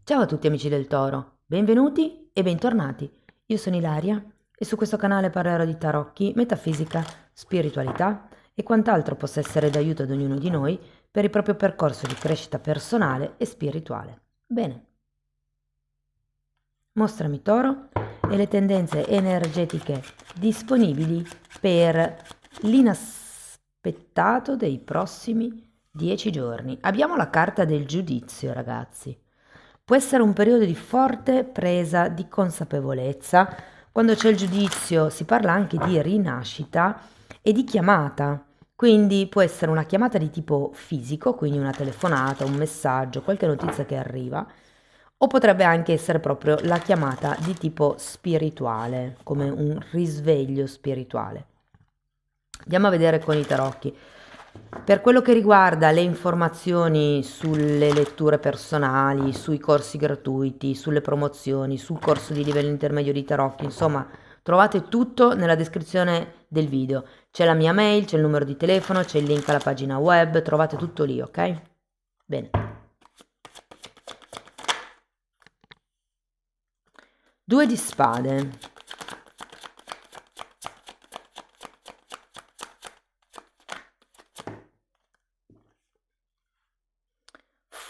Ciao a tutti amici del Toro, benvenuti e bentornati. Io sono Ilaria e su questo canale parlerò di tarocchi, metafisica, spiritualità e quant'altro possa essere d'aiuto ad ognuno di noi per il proprio percorso di crescita personale e spirituale. Bene, mostrami Toro e le tendenze energetiche disponibili per l'inaspettato dei prossimi 10 giorni. Abbiamo la carta del giudizio, ragazzi. Può essere un periodo di forte presa di consapevolezza. Quando c'è il giudizio si parla anche di rinascita e di chiamata. Quindi può essere una chiamata di tipo fisico, quindi una telefonata, un messaggio, qualche notizia che arriva, o potrebbe anche essere proprio la chiamata di tipo spirituale, come un risveglio spirituale. Andiamo a vedere con i tarocchi. Per quello che riguarda le informazioni sulle letture personali, sui corsi gratuiti, sulle promozioni, sul corso di livello intermedio di tarocchi, insomma, trovate tutto nella descrizione del video. C'è la mia mail, c'è il numero di telefono, c'è il link alla pagina web, trovate tutto lì, ok? Bene. Due di spade.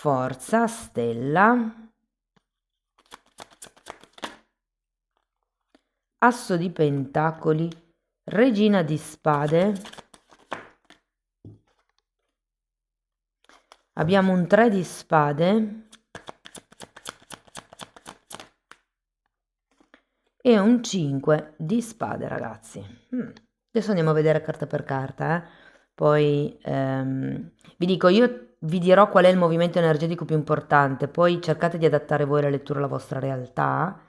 Forza, stella. Asso di pentacoli, regina di spade, abbiamo un 3 di spade e un 5 di spade, ragazzi. Adesso andiamo a vedere carta per carta, poi vi dico, io vi dirò qual è il movimento energetico più importante, poi cercate di adattare voi la lettura alla vostra realtà.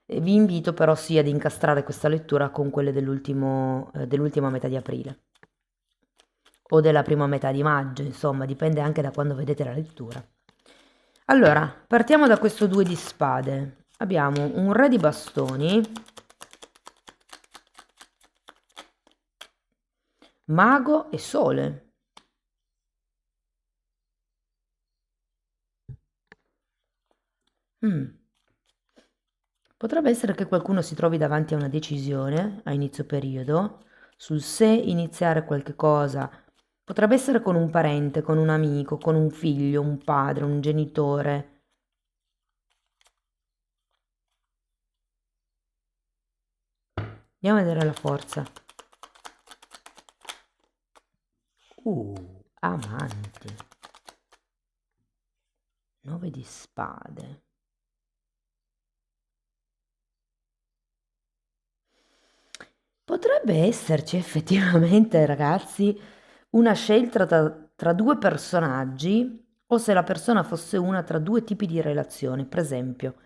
E vi invito però sì ad incastrare questa lettura con quelle dell'ultima metà di aprile o della prima metà di maggio, insomma, dipende anche da quando vedete la lettura. Allora, partiamo da questo 2 di spade. Abbiamo un re di bastoni, mago e sole. Potrebbe essere che qualcuno si trovi davanti a una decisione a inizio periodo sul se iniziare qualche cosa. Potrebbe essere con un parente, con un amico, con un figlio, un padre, un genitore. Andiamo a vedere la forza. Amanti. 9 di spade. Potrebbe esserci effettivamente, ragazzi, una scelta tra due personaggi o se la persona fosse una tra due tipi di relazioni, per esempio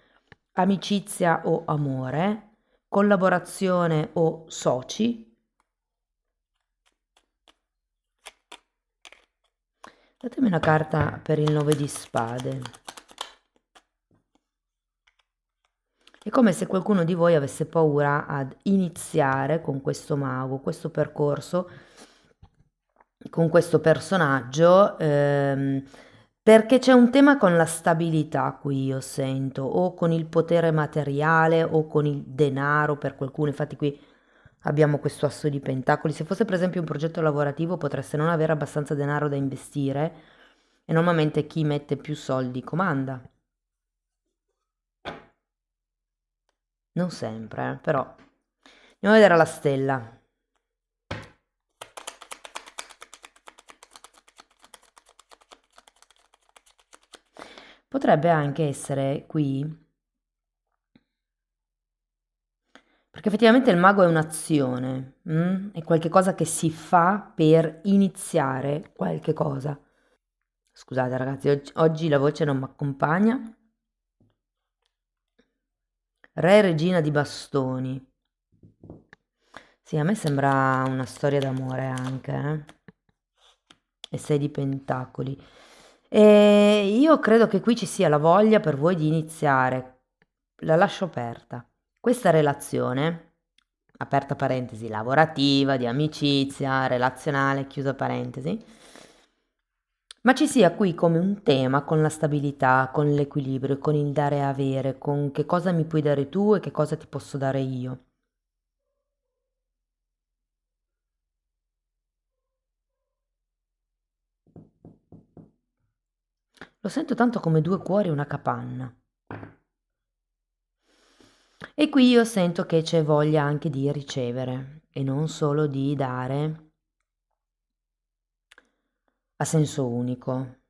amicizia o amore, collaborazione o soci. Datemi una carta per il 9 di spade. È come se qualcuno di voi avesse paura ad iniziare con questo mago, questo percorso, con questo personaggio, perché c'è un tema con la stabilità qui io sento, o con il potere materiale o con il denaro per qualcuno. Infatti qui abbiamo questo asso di pentacoli. Se fosse per esempio un progetto lavorativo potreste non avere abbastanza denaro da investire e normalmente chi mette più soldi comanda. Non sempre, però. Andiamo a vedere la stella. Potrebbe anche essere qui, perché effettivamente il mago è un'azione, è qualche cosa che si fa per iniziare qualche cosa. Scusate ragazzi, oggi la voce non mi accompagna. Re e regina di bastoni. Sì, a me sembra una storia d'amore anche, E 6 di pentacoli. E io credo che qui ci sia la voglia per voi di iniziare, la lascio aperta, questa relazione, aperta parentesi, lavorativa, di amicizia, relazionale, chiusa parentesi, ma ci sia qui come un tema con la stabilità, con l'equilibrio, con il dare e avere, con che cosa mi puoi dare tu e che cosa ti posso dare io. Lo sento tanto come due cuori e una capanna. E qui io sento che c'è voglia anche di ricevere e non solo di dare a senso unico.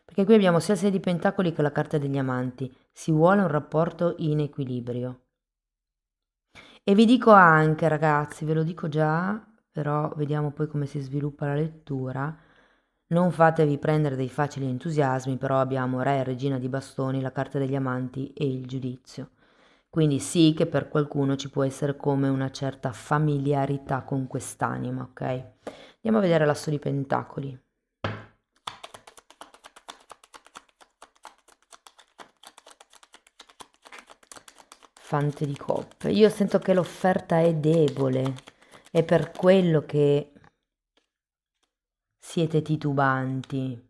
Perché qui abbiamo sia il 6 di pentacoli che la carta degli amanti. Si vuole un rapporto in equilibrio. E vi dico anche, ragazzi, ve lo dico già, però vediamo poi come si sviluppa la lettura. Non fatevi prendere dei facili entusiasmi, però abbiamo Re e Regina di Bastoni, la carta degli amanti e il giudizio. Quindi sì che per qualcuno ci può essere come una certa familiarità con quest'anima, ok? Andiamo a vedere l'asso di pentacoli. Fante di coppe. Io sento che l'offerta è debole, è per quello che siete titubanti.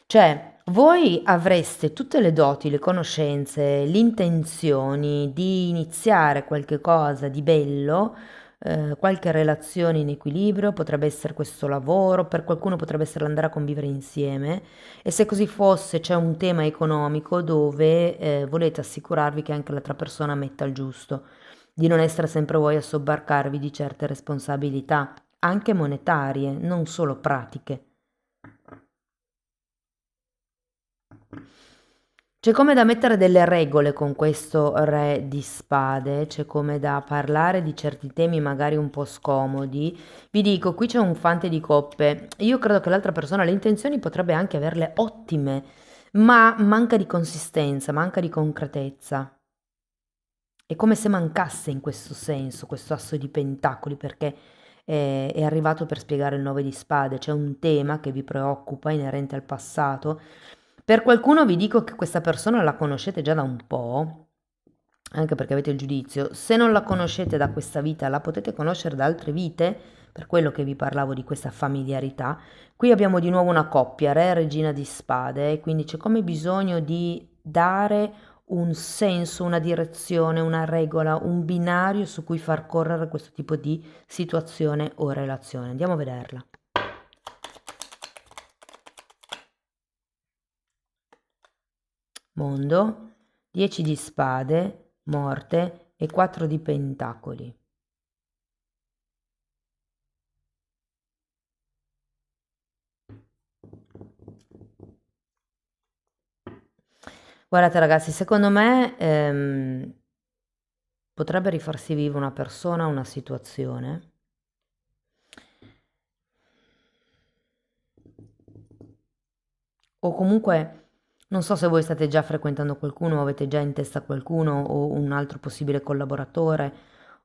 Cioè, voi avreste tutte le doti, le conoscenze, le intenzioni di iniziare qualche cosa di bello, qualche relazione in equilibrio, potrebbe essere questo lavoro, per qualcuno potrebbe essere andare a convivere insieme e se così fosse c'è un tema economico dove volete assicurarvi che anche l'altra persona metta il giusto, di non essere sempre voi a sobbarcarvi di certe responsabilità, anche monetarie, non solo pratiche. C'è come da mettere delle regole con questo re di spade, c'è come da parlare di certi temi magari un po' scomodi. Vi dico, qui c'è un fante di coppe. Io credo che l'altra persona le intenzioni potrebbe anche averle ottime, ma manca di consistenza, manca di concretezza. È come se mancasse in questo senso, questo asso di pentacoli, perché è arrivato per spiegare il 9 di spade. C'è un tema che vi preoccupa inerente al passato. Per qualcuno vi dico che questa persona la conoscete già da un po', anche perché avete il giudizio. Se non la conoscete da questa vita, la potete conoscere da altre vite, per quello che vi parlavo di questa familiarità. Qui abbiamo di nuovo una coppia, re e regina di spade, quindi c'è come bisogno di dare un senso, una direzione, una regola, un binario su cui far correre questo tipo di situazione o relazione. Andiamo a vederla. Mondo, 10 di spade, morte e 4 di pentacoli. Guardate ragazzi, secondo me potrebbe rifarsi viva una persona, una situazione. O comunque, non so se voi state già frequentando qualcuno o avete già in testa qualcuno o un altro possibile collaboratore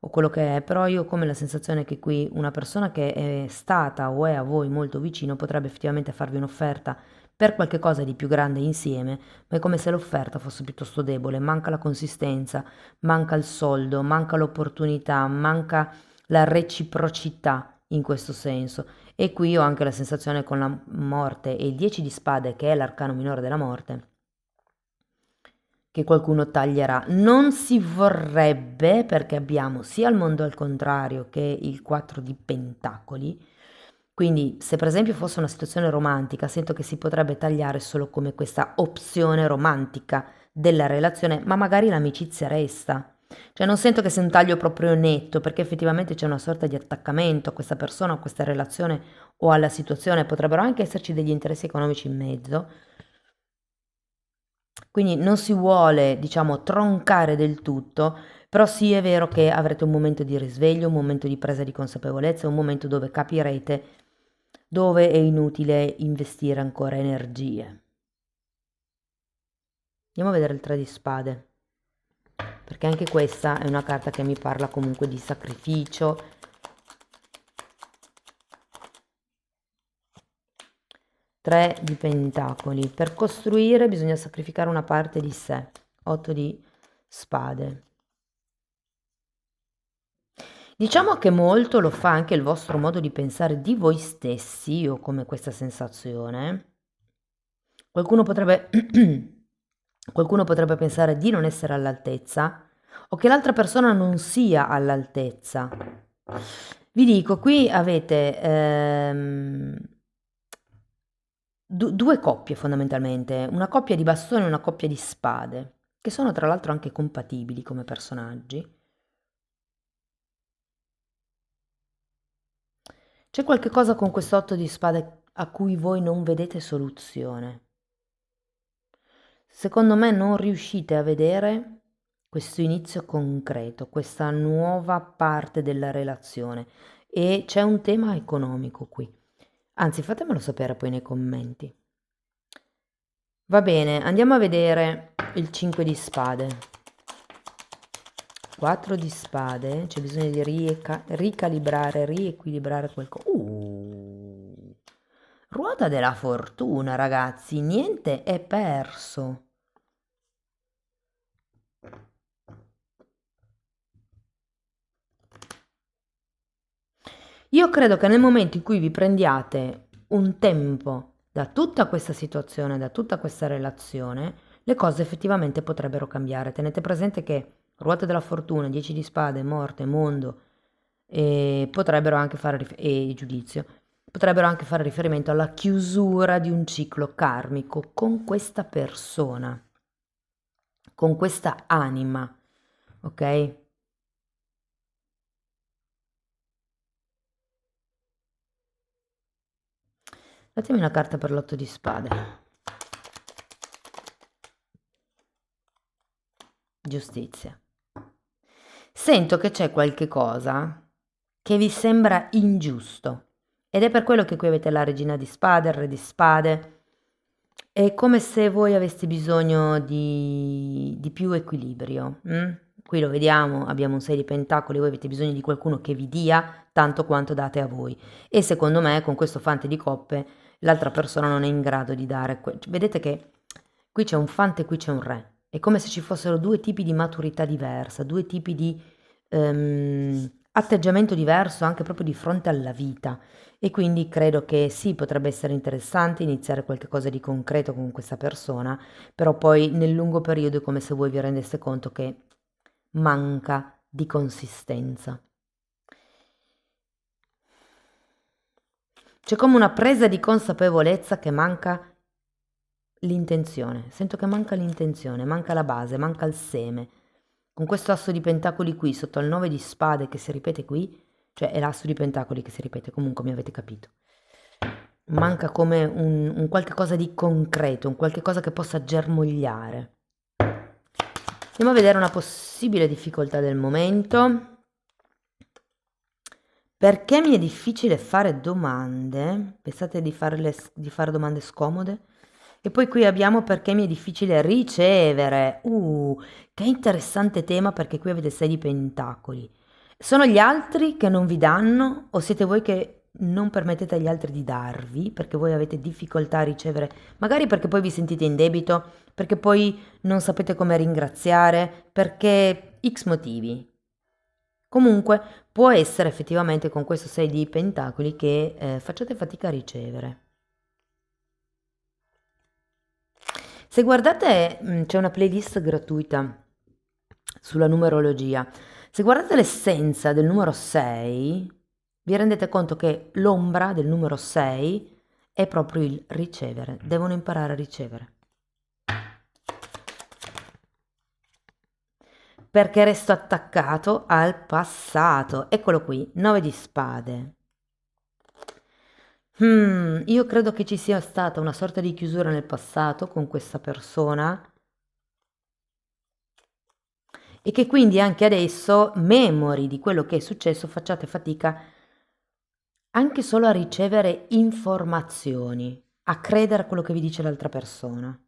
o quello che è, però io ho come la sensazione che qui una persona che è stata o è a voi molto vicino potrebbe effettivamente farvi un'offerta per qualche cosa di più grande insieme, ma è come se l'offerta fosse piuttosto debole, manca la consistenza, manca il soldo, manca l'opportunità, manca la reciprocità in questo senso. E qui ho anche la sensazione con la morte e il 10 di spade, che è l'arcano minore della morte, che qualcuno taglierà. Non si vorrebbe, perché abbiamo sia il mondo al contrario che il 4 di pentacoli. Quindi, se per esempio fosse una situazione romantica, sento che si potrebbe tagliare solo come questa opzione romantica della relazione, ma magari l'amicizia resta. Cioè non sento che sia un taglio proprio netto, perché effettivamente c'è una sorta di attaccamento a questa persona, a questa relazione o alla situazione, potrebbero anche esserci degli interessi economici in mezzo. Quindi non si vuole, diciamo, troncare del tutto, però sì è vero che avrete un momento di risveglio, un momento di presa di consapevolezza, un momento dove capirete dove è inutile investire ancora energie. Andiamo a vedere il 3 di spade, perché anche questa è una carta che mi parla comunque di sacrificio. 3 di pentacoli. Per costruire bisogna sacrificare una parte di sé. 8 di spade. Diciamo che molto lo fa anche il vostro modo di pensare di voi stessi, io ho come questa sensazione. Qualcuno potrebbe, qualcuno potrebbe pensare di non essere all'altezza o che l'altra persona non sia all'altezza. Vi dico, qui avete due coppie fondamentalmente, una coppia di bastoni e una coppia di spade, che sono tra l'altro anche compatibili come personaggi. C'è qualche cosa con quest'otto di spade a cui voi non vedete soluzione. Secondo me non riuscite a vedere questo inizio concreto, questa nuova parte della relazione e c'è un tema economico qui. Anzi, fatemelo sapere poi nei commenti. Va bene, andiamo a vedere il 5 di spade. 4 di spade, c'è bisogno di ricalibrare, riequilibrare qualcosa. Ruota della fortuna, ragazzi, niente è perso. Io credo che nel momento in cui vi prendiate un tempo da tutta questa situazione, da tutta questa relazione, le cose effettivamente potrebbero cambiare. Tenete presente che ruota della fortuna, 10 di spade, morte, mondo, e potrebbero anche fare e giudizio, potrebbero anche fare riferimento alla chiusura di un ciclo karmico con questa persona, con questa anima, ok? Datemi una carta per l'otto di spade. Giustizia. Sento che c'è qualche cosa che vi sembra ingiusto ed è per quello che qui avete la regina di spade, il re di spade. È come se voi aveste bisogno di più equilibrio. Qui lo vediamo, abbiamo un 6 di pentacoli, voi avete bisogno di qualcuno che vi dia tanto quanto date a voi. E secondo me con questo fante di coppe l'altra persona non è in grado di dare. Vedete che qui c'è un fante e qui c'è un re. È come se ci fossero due tipi di maturità diversa, due tipi di atteggiamento diverso anche proprio di fronte alla vita. E quindi credo che sì, potrebbe essere interessante iniziare qualcosa di concreto con questa persona, però poi nel lungo periodo è come se voi vi rendeste conto che manca di consistenza. C'è come una presa di consapevolezza che manca l'intenzione. Sento che manca l'intenzione, manca la base, manca il seme. Con questo asso di pentacoli qui, sotto al 9 di spade che si ripete qui, cioè è l'asso di pentacoli che si ripete, comunque mi avete capito. Manca come un qualche cosa di concreto, un qualche cosa che possa germogliare. Andiamo a vedere una possibile difficoltà del momento. Perché mi è difficile fare domande? Pensate di fare domande scomode? E poi qui abbiamo perché mi è difficile ricevere. Che interessante tema perché qui avete 6 di pentacoli. Sono gli altri che non vi danno o siete voi che non permettete agli altri di darvi perché voi avete difficoltà a ricevere, magari perché poi vi sentite in debito, perché poi non sapete come ringraziare, perché X motivi. Comunque può essere effettivamente con questo 6 di pentacoli che facciate fatica a ricevere. Se guardate, c'è una playlist gratuita sulla numerologia. Se guardate l'essenza del numero 6, vi rendete conto che l'ombra del numero 6 è proprio il ricevere. Devono imparare a ricevere. Perché resto attaccato al passato. Eccolo qui, 9 di spade. Io credo che ci sia stata una sorta di chiusura nel passato con questa persona e che quindi anche adesso, memori di quello che è successo, facciate fatica anche solo a ricevere informazioni, a credere a quello che vi dice l'altra persona.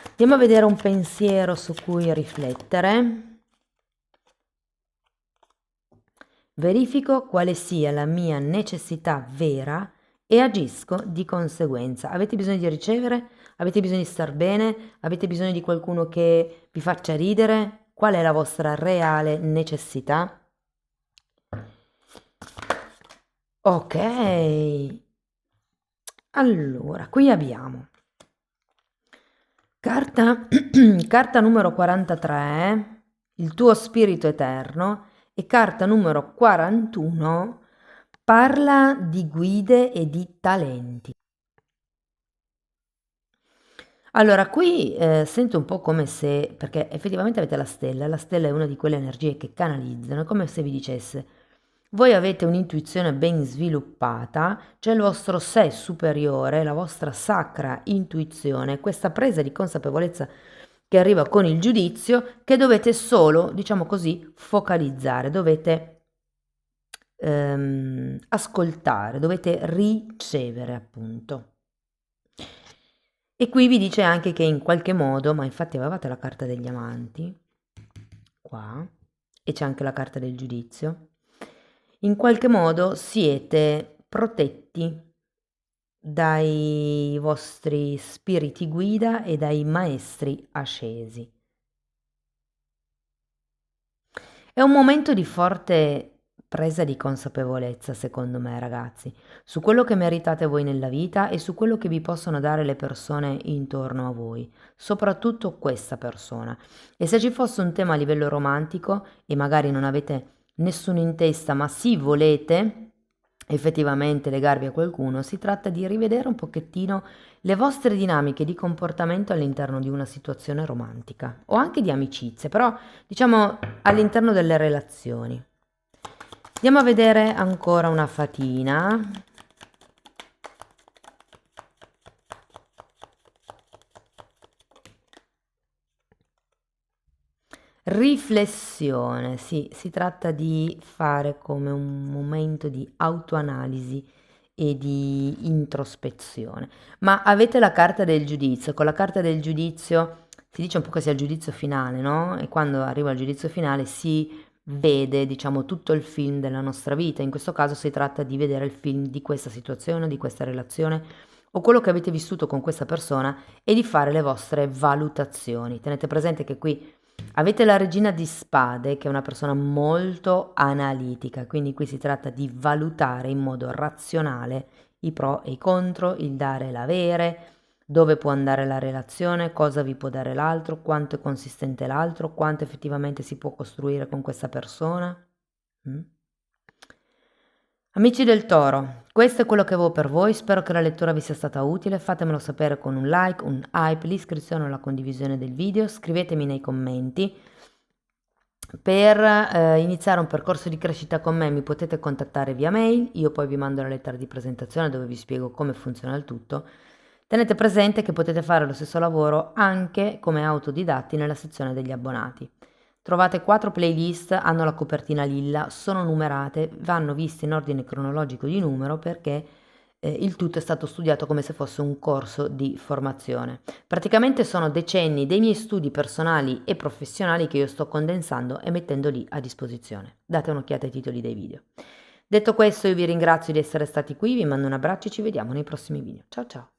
Andiamo a vedere un pensiero su cui riflettere. Verifico quale sia la mia necessità vera e agisco di conseguenza. Avete bisogno di ricevere? Avete bisogno di star bene? Avete bisogno di qualcuno che vi faccia ridere? qual è la vostra reale necessità. Ok, allora, qui abbiamo carta, carta numero 43, il tuo spirito eterno, e carta numero 41, parla di guide e di talenti. Allora, qui sento un po' come se, perché effettivamente avete la stella è una di quelle energie che canalizzano, è come se vi dicesse, voi avete un'intuizione ben sviluppata, c'è il vostro sé superiore, la vostra sacra intuizione, questa presa di consapevolezza che arriva con il giudizio, che dovete solo, diciamo così, focalizzare, dovete ascoltare, dovete ricevere appunto. E qui vi dice anche che in qualche modo, ma infatti avevate la carta degli amanti, qua, e c'è anche la carta del giudizio, in qualche modo siete protetti dai vostri spiriti guida e dai maestri ascesi. È un momento di forte presa di consapevolezza, secondo me, ragazzi, su quello che meritate voi nella vita e su quello che vi possono dare le persone intorno a voi, soprattutto questa persona. E se ci fosse un tema a livello romantico e magari non avete nessuno in testa, ma sì volete effettivamente legarvi a qualcuno, si tratta di rivedere un pochettino le vostre dinamiche di comportamento all'interno di una situazione romantica o anche di amicizie, però diciamo all'interno delle relazioni. Andiamo a vedere ancora una fatina. Riflessione, sì, si tratta di fare come un momento di autoanalisi e di introspezione. Ma avete la carta del giudizio, con la carta del giudizio si dice un po' che sia il giudizio finale, no? E quando arriva il giudizio finale si vede, diciamo, tutto il film della nostra vita. In questo caso si tratta di vedere il film di questa situazione, di questa relazione o quello che avete vissuto con questa persona e di fare le vostre valutazioni. Tenete presente che qui avete la regina di spade, che è una persona molto analitica, quindi qui si tratta di valutare in modo razionale i pro e i contro, il dare e l'avere, dove può andare la relazione, cosa vi può dare l'altro, quanto è consistente l'altro, quanto effettivamente si può costruire con questa persona. Mm? Amici del Toro, questo è quello che avevo per voi, spero che la lettura vi sia stata utile, fatemelo sapere con un like, un hype, l'iscrizione o la condivisione del video, scrivetemi nei commenti. Per iniziare un percorso di crescita con me mi potete contattare via mail, io poi vi mando la lettera di presentazione dove vi spiego come funziona il tutto. Tenete presente che potete fare lo stesso lavoro anche come autodidatti nella sezione degli abbonati. Trovate 4 playlist, hanno la copertina lilla, sono numerate, vanno viste in ordine cronologico di numero perché il tutto è stato studiato come se fosse un corso di formazione. Praticamente sono decenni dei miei studi personali e professionali che io sto condensando e mettendo lì a disposizione. Date un'occhiata ai titoli dei video. Detto questo, io vi ringrazio di essere stati qui, vi mando un abbraccio e ci vediamo nei prossimi video. Ciao ciao!